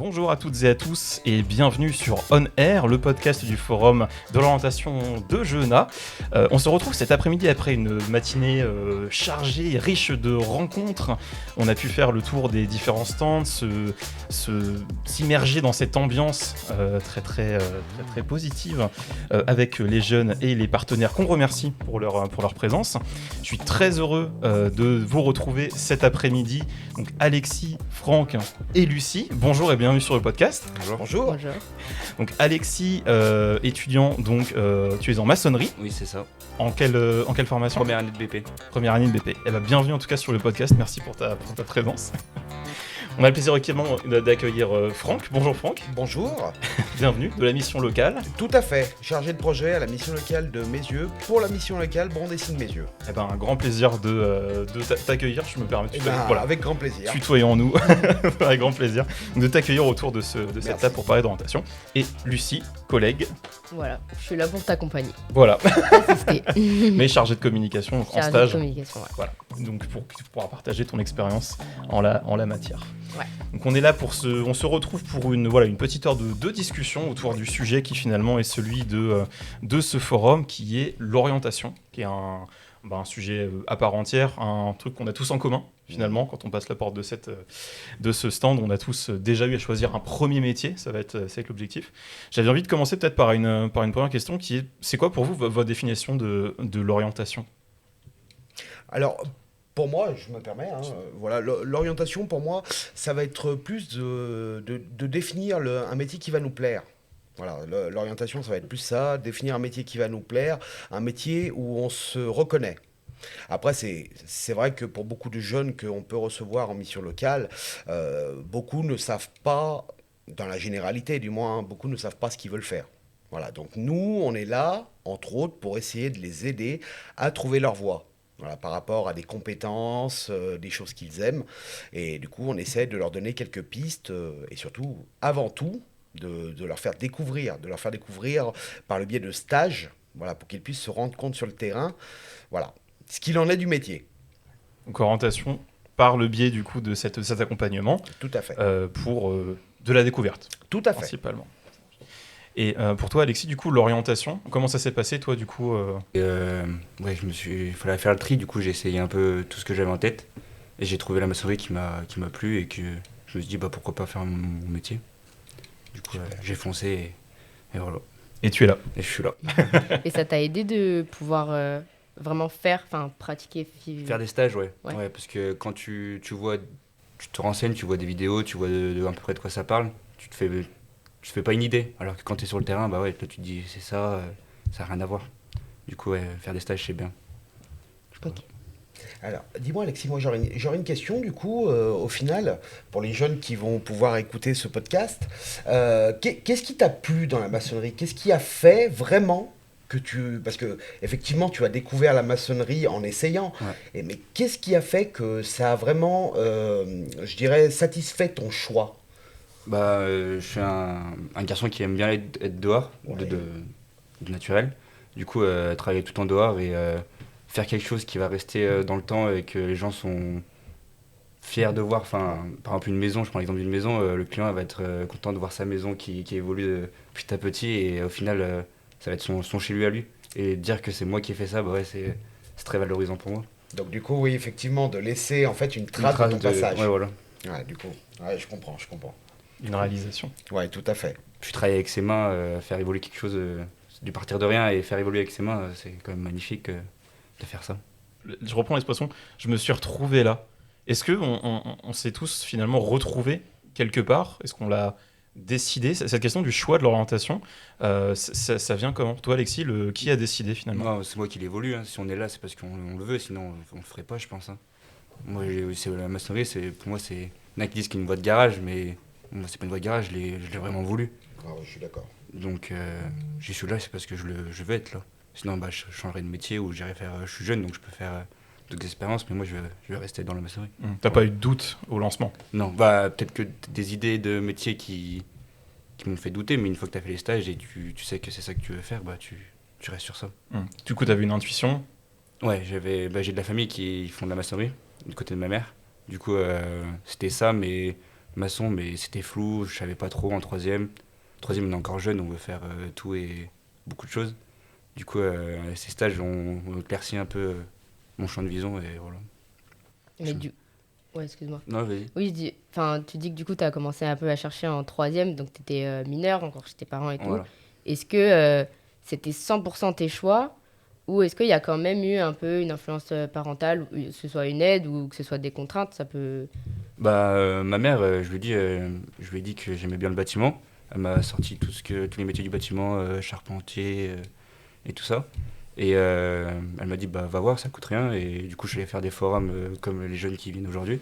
Bonjour à toutes et à tous et bienvenue sur On Air, le podcast du forum de l'orientation de Jeuna. On se retrouve cet après-midi après une matinée chargée, riche de rencontres. On a pu faire le tour des différents stands, s'immerger dans cette ambiance très positive avec les jeunes et les partenaires qu'on remercie pour leur présence. Je suis très heureux de vous retrouver cet après-midi. Donc Alexis, Franck et Lucie. Bonjour et bienvenue sur le podcast. Bonjour. Donc Alexis, étudiant, donc tu es en maçonnerie. Oui, c'est ça. En quelle formation ? Première année de BP. Première année de BP. Eh ben, bienvenue en tout cas sur le podcast. Merci pour ta présence. On a le plaisir également d'accueillir Franck. Bonjour Franck. Bonjour. Bienvenue de la mission locale. Tout à fait. Chargé de projet à la mission locale de Mézieux pour la mission locale Bron-Dessines-Mézieux. Eh ben, un grand plaisir de t'accueillir. Je me permets de voilà. Avec grand plaisir. Tutoyons-nous. Avec grand plaisir de t'accueillir autour de cette table pour parler d'orientation. Et Lucie, collègue. Voilà, je suis là pour t'accompagner. Voilà. Assister. Mais chargée de communication en Chargée stage. de communication, ouais. Voilà. Donc tu pourras partager ton expérience en la matière. Ouais. Donc on est là on se retrouve pour une petite heure de discussion autour du sujet qui finalement est celui de ce forum qui est l'orientation, qui est un sujet à part entière, un truc qu'on a tous en commun finalement. Quand on passe la porte de ce stand, on a tous déjà eu à choisir un premier métier, ça va être l'objectif. J'avais envie de commencer peut-être par une première question qui est, c'est quoi pour vous votre définition de l'orientation ? Alors, pour moi, je me permets, voilà, l'orientation pour moi, ça va être plus de définir un métier qui va nous plaire. Voilà, l'orientation, ça va être plus ça, définir un métier qui va nous plaire, un métier où on se reconnaît. Après, c'est vrai que pour beaucoup de jeunes qu'on peut recevoir en mission locale, beaucoup ne savent pas, dans la généralité du moins, beaucoup ne savent pas ce qu'ils veulent faire. Voilà, donc nous, on est là, entre autres, pour essayer de les aider à trouver leur voie. Voilà, par rapport à des compétences, des choses qu'ils aiment. Et du coup, on essaie de leur donner quelques pistes et surtout, avant tout, de leur faire découvrir, par le biais de stages, voilà, pour qu'ils puissent se rendre compte sur le terrain, voilà, ce qu'il en est du métier. Donc orientation par le biais du coup de cet accompagnement. Tout à fait. Pour de la découverte. Tout à fait. Principalement. Et pour toi, Alexis, du coup, l'orientation, comment ça s'est passé, toi, du coup Ouais, il fallait faire le tri, du coup j'ai essayé un peu tout ce que j'avais en tête, et j'ai trouvé la maçonnerie qui m'a plu, et que je me suis dit, pourquoi pas faire mon métier. Du coup, j'ai foncé, et voilà. Et tu es là. Et je suis là. Et ça t'a aidé de pouvoir vraiment pratiquer Faire des stages, ouais, parce que quand tu te renseignes, tu vois des vidéos, tu vois à peu près de quoi ça parle, tu te fais pas une idée, alors que quand tu es sur le terrain, là tu te dis c'est ça, ça n'a rien à voir. Du coup, faire des stages, c'est bien. Okay. Alors, dis-moi Alexis, moi j'aurais une question du coup, au final, pour les jeunes qui vont pouvoir écouter ce podcast. Qu'est-ce qui t'a plu dans la maçonnerie ? Qu'est-ce qui a fait vraiment parce que effectivement tu as découvert la maçonnerie en essayant, ouais. Mais qu'est-ce qui a fait que ça a vraiment, je dirais, satisfait ton choix ? Je suis un garçon qui aime bien être dehors, ouais. de naturel. Du coup, travailler tout en dehors et faire quelque chose qui va rester dans le temps et que les gens sont fiers de voir. Par exemple, une maison, je prends l'exemple d'une maison, le client va être content de voir sa maison qui évolue petit à petit, et au final, ça va être son chez lui à lui. Et dire que c'est moi qui ai fait ça, c'est très valorisant pour moi. Donc du coup, oui, effectivement, de laisser en fait une trace de ton passage. Ouais, voilà. Ouais, du coup, je comprends. Une réalisation. Ouais, tout à fait. Puis travailler avec ses mains, faire évoluer quelque chose, du partir de rien et faire évoluer avec ses mains, c'est quand même magnifique de faire ça. Je reprends l'expression, je me suis retrouvé là. Est-ce qu'on s'est tous finalement retrouvés quelque part ? Est-ce qu'on l'a décidé ? Cette question du choix de l'orientation, ça vient comment ? Toi Alexis, qui a décidé finalement ? Non, c'est moi qui l'évolue, hein. Si on est là, c'est parce qu'on le veut, sinon on le ferait pas, je pense. Hein. Moi, la maçonnerie, pour moi, c'est... Il y en a qui disent qu'il y a une voie de garage, mais moi, c'est pas une voie de garage, je l'ai vraiment voulu. Ah ouais, je suis d'accord. Donc, j'y suis là, c'est parce que je veux être là. Sinon, je changerais de métier ou j'irais faire... Je suis jeune, donc je peux faire d'autres expériences, mais moi, je vais rester dans la maçonnerie. T'as pas eu de doute au lancement ? Non, peut-être que des idées de métier qui m'ont fait douter, mais une fois que t'as fait les stages et tu sais que c'est ça que tu veux faire, tu restes sur ça. Du coup, t'avais une intuition ? Ouais, j'ai de la famille qui font de la maçonnerie, du côté de ma mère. Du coup, c'était ça, mais maçon, mais c'était flou, je savais pas trop en troisième. Troisième, on est encore jeune, on veut faire tout et beaucoup de choses. Du coup, ces stages ont éclairci un peu mon champ de vision et voilà. Mais Je- du... Ouais, excuse-moi. Non, vas-y. Oui, enfin, tu dis que du coup, tu as commencé un peu à chercher en troisième, donc tu étais mineur encore chez tes parents et tout. Voilà. Est-ce que c'était 100% tes choix ou est-ce qu'il y a quand même eu un peu une influence parentale, ou que ce soit une aide ou que ce soit des contraintes, ça peut... Bah, ma mère, je lui ai dit que j'aimais bien le bâtiment. Elle m'a sorti tous les métiers du bâtiment, charpentier et tout ça. Et elle m'a dit, bah, va voir, ça coûte rien. Et du coup, je suis allé faire des forums comme les jeunes qui viennent aujourd'hui.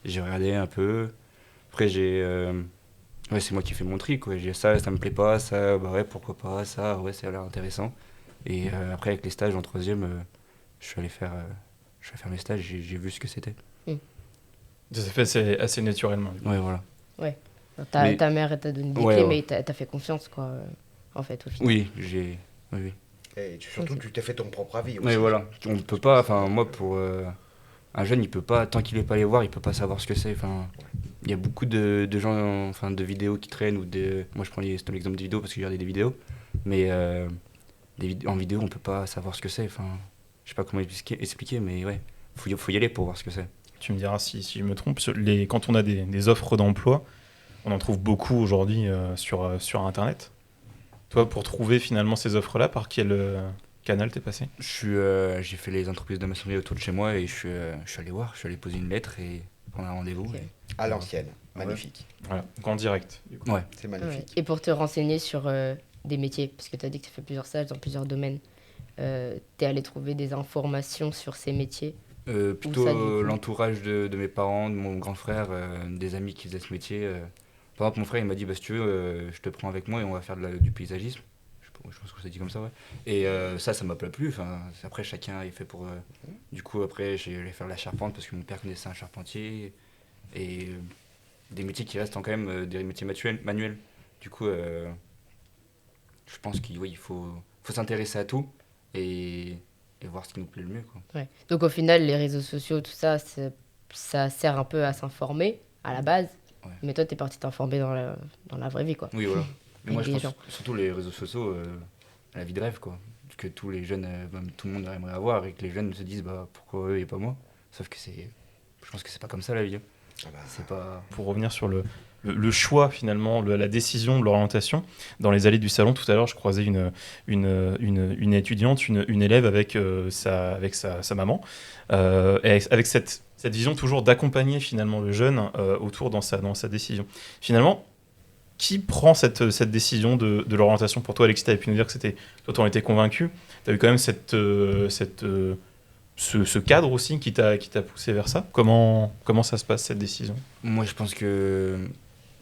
J'ai regardé un peu. Après, ouais, c'est moi qui fais mon tri, quoi. J'ai ça me plaît pas, ça, bah ouais, pourquoi pas, ça, ouais, ça a l'air intéressant. Et après, avec les stages en troisième, je suis allé faire mes stages, j'ai vu ce que c'était. Ça s'est fait assez naturellement. Du coup. Ouais, voilà. Ouais. Mais- Ta mère, elle t'a donné des Ouais, clés, ouais. mais t'as fait confiance, quoi, en fait, au final. Oui, oui, oui. Et surtout, tu t'es fait ton propre avis aussi. Ouais, voilà. On ne peut pas, enfin, moi, pour un jeune, il peut pas, tant qu'il n'est pas allé voir, il peut pas savoir ce que c'est. Enfin, il y a beaucoup de gens, enfin, de vidéos qui traînent ou moi, je prends l'exemple des vidéos parce que j'ai regardé des vidéos, mais en vidéo, on peut pas savoir ce que c'est. Enfin, je sais pas comment expliquer, mais ouais, faut y aller pour voir ce que c'est. Tu me diras si je me trompe. Quand on a des offres d'emploi, on en trouve beaucoup aujourd'hui sur Internet. Toi, pour trouver finalement ces offres-là, par quel canal t'es passé? J'ai fait les entreprises de maçonnerie autour de chez moi et je suis allé voir, je suis allé poser une lettre et prendre un rendez-vous. Ok. À l'ancienne. Magnifique. Voilà, donc en direct. Du coup. Ouais. C'est Ouais. magnifique. Et pour te renseigner sur des métiers, parce que tu as dit que tu as fait plusieurs stages dans plusieurs domaines, tu es allé trouver des informations sur ces métiers. Plutôt ça, du coup l'entourage de mes parents, de mon grand frère, des amis qui faisaient ce métier. Par exemple, mon frère, il m'a dit, bah, si tu veux, je te prends avec moi et on va faire du paysagisme. Je pense que ça dit comme ça, ouais. Et ça m'a pas plu. Enfin, après, chacun est fait pour... Du coup, après, j'ai allé faire la charpente parce que mon père connaissait un charpentier. Et des métiers qui restent quand même des métiers manuels. Du coup, je pense qu'il faut s'intéresser à tout et voir ce qui nous plaît le mieux, quoi. Ouais. Donc au final, les réseaux sociaux, tout ça, ça sert un peu à s'informer à la base. Ouais. Mais toi, tu es parti t'informer dans la vraie vie, quoi. Oui, voilà. Mais moi, Avec je des pense gens. surtout les réseaux sociaux, la vie de rêve, quoi. Que tous les jeunes, tout le monde aimerait avoir et que les jeunes se disent, bah, pourquoi eux et pas moi. Sauf que je pense que c'est pas comme ça la vie, hein. Ah bah, C'est pas... Pour revenir sur le choix finalement, la décision de l'orientation, dans les allées du salon tout à l'heure, je croisais une étudiante, une élève avec sa maman, et avec cette vision toujours d'accompagner finalement le jeune autour dans sa décision. Finalement, qui prend cette décision de l'orientation pour toi, Alexis? Tu avais pu nous dire que toi, tu en étais convaincu. Tu as eu quand même ce cadre aussi qui t'a poussé vers ça. Comment ça se passe cette décision? Moi, je pense que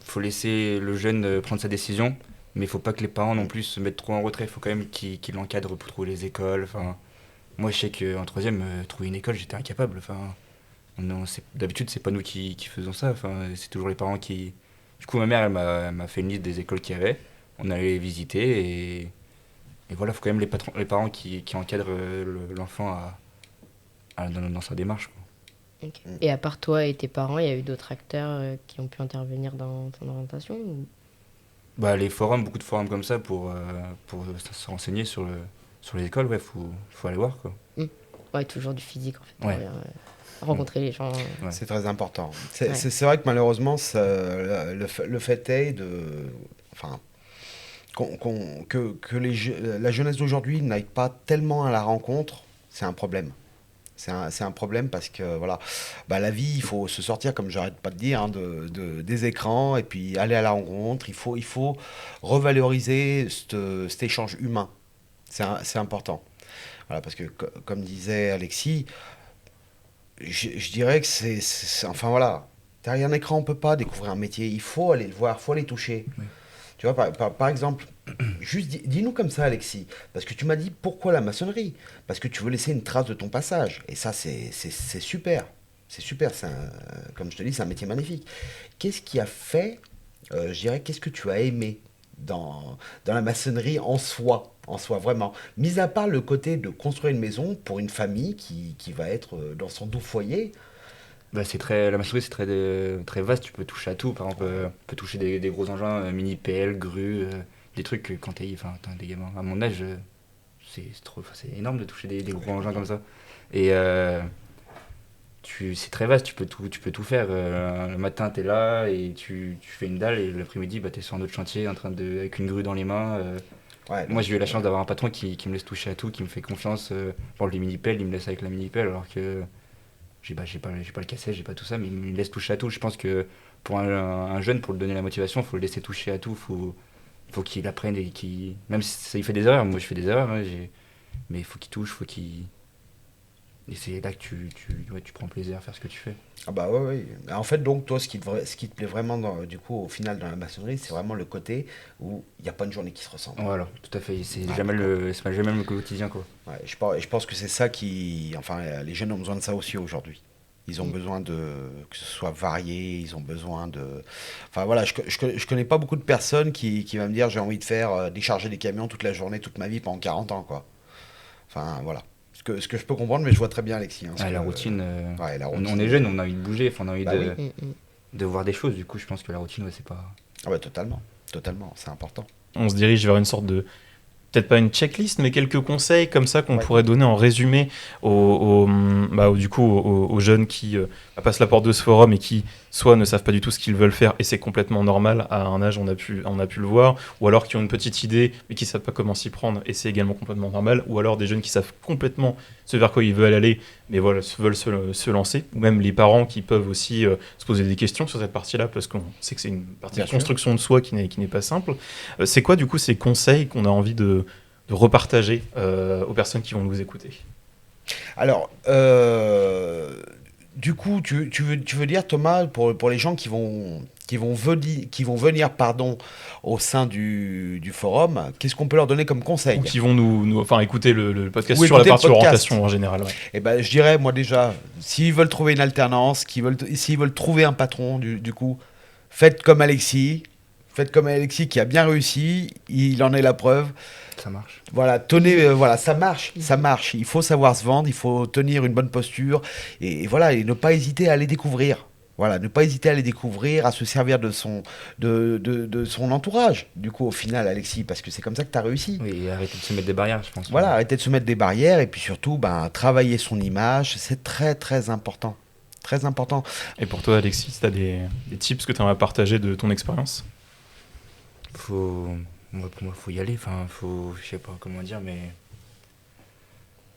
faut laisser le jeune prendre sa décision, mais il faut pas que les parents non plus se mettent trop en retrait. Il faut quand même qu'ils l'encadrent pour trouver les écoles. Enfin, moi, je sais qu'en troisième, trouver une école, j'étais incapable. Enfin, d'habitude, c'est pas nous qui faisons ça. Enfin, c'est toujours les parents qui... Du coup, ma mère, elle m'a fait une liste des écoles qu'il y avait. On allait les visiter et voilà, il faut quand même les parents qui encadrent l'enfant dans sa démarche, quoi. Ok. Et à part toi et tes parents, il y a eu d'autres acteurs qui ont pu intervenir dans ton orientation Bah, les forums, beaucoup de forums comme ça pour se renseigner sur les écoles, ouais, faut aller voir, quoi. Ouais, toujours du physique, en fait. Ouais. Rencontrer les gens. Ouais. c'est très important. C'est Ouais. c'est vrai que malheureusement, le fait est enfin, que la jeunesse d'aujourd'hui n'aille pas tellement à la rencontre, c'est un problème. C'est un problème parce que voilà, bah, la vie, il faut se sortir, comme j'arrête pas de dire, hein, des écrans et puis aller à la rencontre. Il faut revaloriser cet échange humain. C'est important. Voilà, parce que comme disait Alexis, je dirais que enfin voilà, derrière un écran, on peut pas découvrir un métier. Il faut aller le voir, il faut aller toucher. Oui. Tu vois, par exemple, juste dis-nous comme ça, Alexis, parce que tu m'as dit pourquoi la maçonnerie? Parce que tu veux laisser une trace de ton passage. Et ça, c'est super. C'est super, comme je te dis, c'est un métier magnifique. Qu'est-ce qui a fait, je dirais, qu'est-ce que tu as aimé dans la maçonnerie en soi, vraiment? Mis à part le côté de construire une maison pour une famille qui va être dans son doux foyer, Bah, la maçonnerie, c'est très vaste. Tu peux toucher à tout. Par exemple, tu peux toucher des gros engins, mini pelle, grue, des trucs que quand t'as des gamins. À mon âge, c'est énorme de toucher des gros engins comme ça. Et c'est très vaste. Tu peux tout faire. Le matin, t'es là et tu fais une dalle. Et l'après-midi, t'es sur un autre chantier avec une grue dans les mains. Moi, j'ai eu la chance d'avoir un patron qui me laisse toucher à tout, qui me fait confiance. Pour les mini-pelles, il me laisse avec la mini-pelle alors que. J'ai pas le cassette, j'ai pas tout ça, mais il me laisse toucher à tout. Je pense que pour un jeune, pour lui donner la motivation, il faut le laisser toucher à tout. Faut qu'il apprenne et même si il fait des erreurs, moi je fais des erreurs, hein, mais il faut qu'il touche, et c'est là que tu prends plaisir à faire ce que tu fais. Ah bah ouais. En fait, donc, toi, ce qui te plaît vraiment, du coup, au final, dans la maçonnerie, c'est vraiment le côté où il n'y a pas une journée qui se ressemble. Voilà, tout à fait. C'est jamais le quotidien, quoi. Ouais, je pense que c'est ça qui... Enfin, les jeunes ont besoin de ça aussi aujourd'hui. Ils ont besoin que ce soit varié, ils ont besoin de... Enfin voilà, je connais pas beaucoup de personnes qui vont me dire j'ai envie de faire décharger des camions toute la journée, toute ma vie pendant 40 ans, quoi. Enfin voilà. Ce que je peux comprendre, mais je vois très bien Alexis. Hein, la routine, ouais, la routine. On est jeune, on a envie de bouger, on a envie oui. de voir des choses. Du coup, je pense que la routine, c'est pas... Ah bah totalement, c'est important. On se dirige vers une sorte de, peut-être pas une checklist, mais quelques conseils comme ça qu'on pourrait donner en résumé aux jeunes qui passent la porte de ce forum et qui soit ne savent pas du tout ce qu'ils veulent faire, et c'est complètement normal, à un âge on a pu le voir, ou alors qui ont une petite idée mais qui savent pas comment s'y prendre, et c'est également complètement normal, ou alors des jeunes qui savent complètement ce vers quoi ils veulent aller, mais voilà, veulent se lancer, ou même les parents qui peuvent aussi se poser des questions sur cette partie-là, parce qu'on sait que c'est une partie de construction de soi qui n'est pas simple. C'est quoi du coup ces conseils qu'on a envie de repartager aux personnes qui vont nous écouter? Alors, du coup, tu veux dire, Thomas, pour les gens qui vont venir au sein du forum, qu'est-ce qu'on peut leur donner comme conseil? Ou qui vont nous écouter le podcast Ou sur la écouter partie le podcast. orientation en général. Ouais. Eh ben, je dirais, moi déjà, s'ils veulent trouver une alternance, s'ils veulent trouver un patron, du coup, faites comme Alexis qui a bien réussi, il en est la preuve. Ça marche. Voilà, ça marche. Il faut savoir se vendre, il faut tenir une bonne posture et voilà, et ne pas hésiter à les découvrir. Voilà, ne pas hésiter à les découvrir, à se servir de son entourage. Du coup, au final, Alexis, parce que c'est comme ça que tu as réussi. Oui, et arrêter de se mettre des barrières, je pense. Voilà, arrêter de se mettre des barrières et puis surtout, travailler son image, c'est très très important. Très important. Et pour toi, Alexis, tu as des tips que tu aimerais partager de ton expérience? Pour moi, faut y aller. Je sais pas comment dire, mais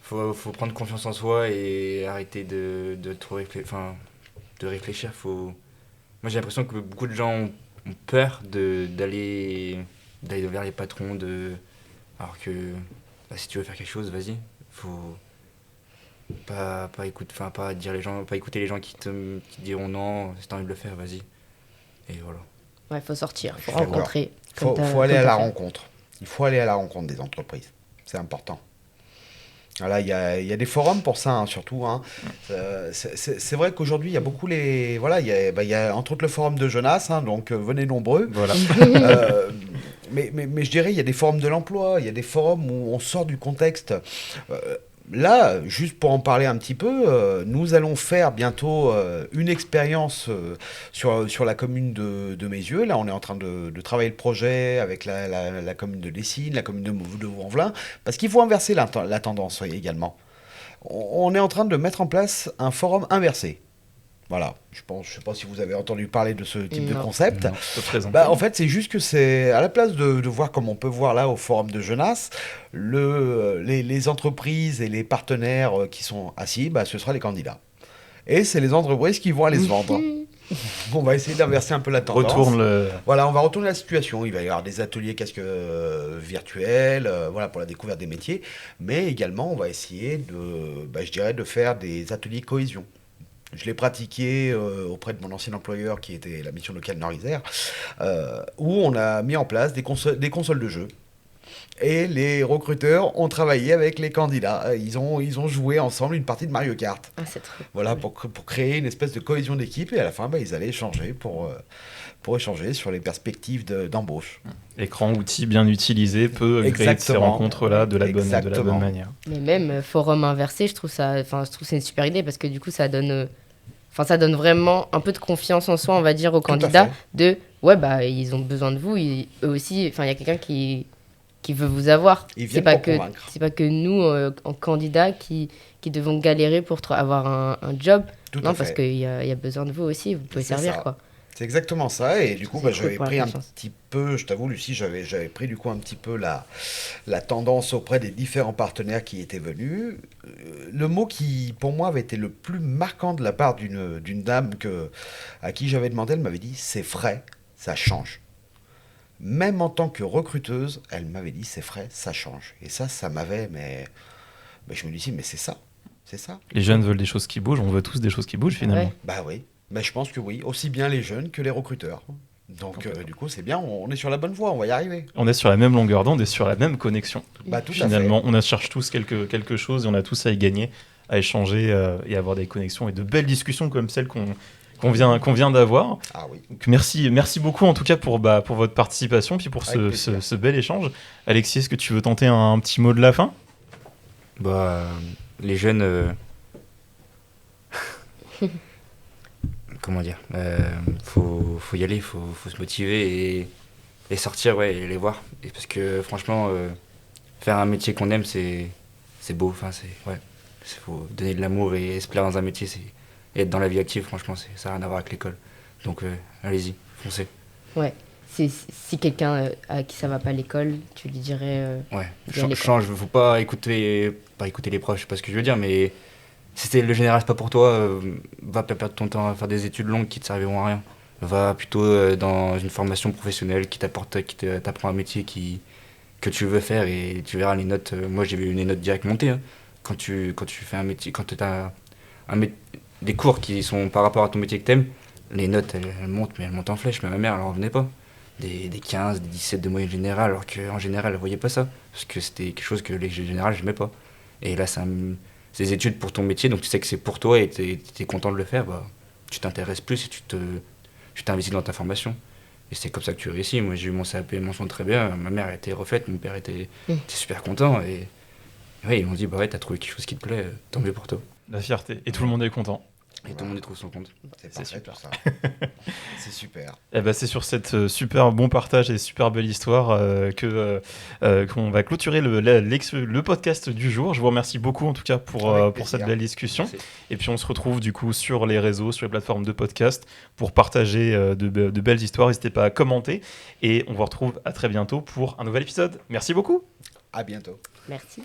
faut prendre confiance en soi et arrêter de trop réfléchir. Moi, j'ai l'impression que beaucoup de gens ont peur d'aller vers les patrons, alors que si tu veux faire quelque chose, vas-y. Faut pas écouter les gens qui te diront non, si t'as envie de le faire, vas-y. Et voilà. Ouais, faut sortir, faut D'accord. rencontrer. Faut aller à la rencontre. Il faut aller à la rencontre des entreprises. C'est important. Voilà, il y a des forums pour ça, hein, surtout. Hein. C'est vrai qu'aujourd'hui, il y a beaucoup il y a entre autres le forum de Jonas, hein, donc venez nombreux. Voilà. Mais je dirais, il y a des forums de l'emploi, il y a des forums où on sort du contexte. Là, juste pour en parler un petit peu, nous allons faire bientôt une expérience sur la commune de Mézieux. Là, on est en train de travailler le projet avec la commune de Lessines, la commune de Vaux-en-Velin, parce qu'il faut inverser la tendance également. On est en train de mettre en place un forum inversé. Voilà, je sais pas si vous avez entendu parler de ce type de concept. Non, je peux te présenter. En fait, c'est juste que c'est à la place de voir comme on peut voir là au forum de Jonas, les entreprises et les partenaires qui sont assis, ce sera les candidats. Et c'est les entreprises qui vont aller se vendre. On va essayer d'inverser un peu la tendance. Voilà, on va retourner la situation. Il va y avoir des ateliers casques virtuels, pour la découverte des métiers, mais également on va essayer de faire des ateliers cohésion. Je l'ai pratiqué auprès de mon ancien employeur qui était la mission locale Nord-Isère, où on a mis en place des consoles de jeux. Et les recruteurs ont travaillé avec les candidats. Ils ont joué ensemble une partie de Mario Kart. Ah, c'est trop Voilà, cool. pour créer une espèce de cohésion d'équipe. Et à la fin, ils allaient échanger pour échanger sur les perspectives d'embauche. Écran, outil bien utilisé, peut créer ces rencontres-là de la bonne manière. Mais même forum inversé, je trouve que c'est une super idée parce que du coup, ça donne Enfin, ça donne vraiment un peu de confiance en soi, on va dire, aux Tout à candidats. fait. De, ouais, bah, ils ont besoin de vous. Eux aussi, enfin, il y a quelqu'un qui veut vous avoir. Ils C'est viennent pas pour que, convaincre. c'est pas que nous, en candidats, qui devons galérer pour avoir un job. Tout Non, à parce fait. qu'il y a besoin de vous aussi. Vous pouvez C'est servir, ça. quoi. C'est exactement ça. Et du coup, C'est bah, cool j'avais pour la pris un confiance. petit peu, je t'avoue, Lucie, j'avais pris du coup un petit peu la tendance auprès des différents partenaires qui étaient venus. Le mot qui, pour moi, avait été le plus marquant de la part d'une dame à qui j'avais demandé, elle m'avait dit, c'est frais, ça change. Même en tant que recruteuse, elle m'avait dit, c'est frais, ça change. Et ça m'avait, mais je me dis, mais c'est ça. C'est ça. Les jeunes veulent des choses qui bougent, on veut tous des choses qui bougent finalement. Ouais. Bah oui, mais je pense que oui, aussi bien les jeunes que les recruteurs. Donc du coup c'est bien, on est sur la bonne voie, on va y arriver. On est sur la même longueur d'onde et sur la même connexion. Bah tout Finalement, on cherche tous quelque chose et on a tous à y gagner, à échanger et avoir des connexions et de belles discussions comme celles qu'on vient d'avoir. à fait. Ah oui, Donc merci beaucoup en tout cas pour votre participation puis pour Avec plaisir. ce bel échange. Alexis, est-ce que tu veux tenter un petit mot de la fin? Bah, les jeunes. Comment dire faut y aller, faut se motiver et sortir, ouais, et les voir. Et parce que franchement, faire un métier qu'on aime, c'est beau. Enfin, ouais. Faut donner de l'amour et se plaire dans un métier, et être dans la vie active, franchement, ça n'a rien à voir avec l'école. Donc, allez-y, foncez. Ouais. Si quelqu'un à qui ça va pas à l'école, tu lui dirais Ouais, d'y aller, quoi. change. Faut pas écouter les profs, je sais pas ce que je veux dire, mais si le général c'est pas pour toi, va pas perdre ton temps à faire des études longues qui te serviront à rien. Va plutôt dans une formation professionnelle qui t'apprend un métier que tu veux faire et tu verras les notes. Moi j'ai vu les notes direct monter, hein. Quand tu fais un métier, quand tu as des cours qui sont par rapport à ton métier que t'aimes, les notes elles montent, mais elles montent en flèche. Mais ma mère elle en revenait pas. Des 15, des 17 de moyenne générale, alors qu'en général elle voyait pas ça. Parce que c'était quelque chose que les générales j'aimais pas. Et là c'est des études pour ton métier, donc tu sais que c'est pour toi et t'es content de le faire, bah, tu t'intéresses plus et tu t'investis dans ta formation. Et c'est comme ça que tu réussis. Moi j'ai eu mon CAP mention très bien, ma mère était refaite, mon père était super content. Et ouais, ils m'ont dit, bah ouais, t'as trouvé quelque chose qui te plaît, tant mieux pour toi. La fierté. Et tout le monde est content. Et tout le monde y trouve son compte. c'est C'est parfait super. tout ça. C'est super. Eh ben, c'est sur cette super bon partage et super belle histoire qu'on va clôturer le podcast du jour. Je vous remercie beaucoup en tout cas pour Avec plaisir. cette belle discussion. Merci. Et puis on se retrouve du coup sur les réseaux, sur les plateformes de podcast pour partager de belles histoires. N'hésitez pas à commenter et on vous retrouve à très bientôt pour un nouvel épisode. Merci beaucoup. À bientôt. Merci.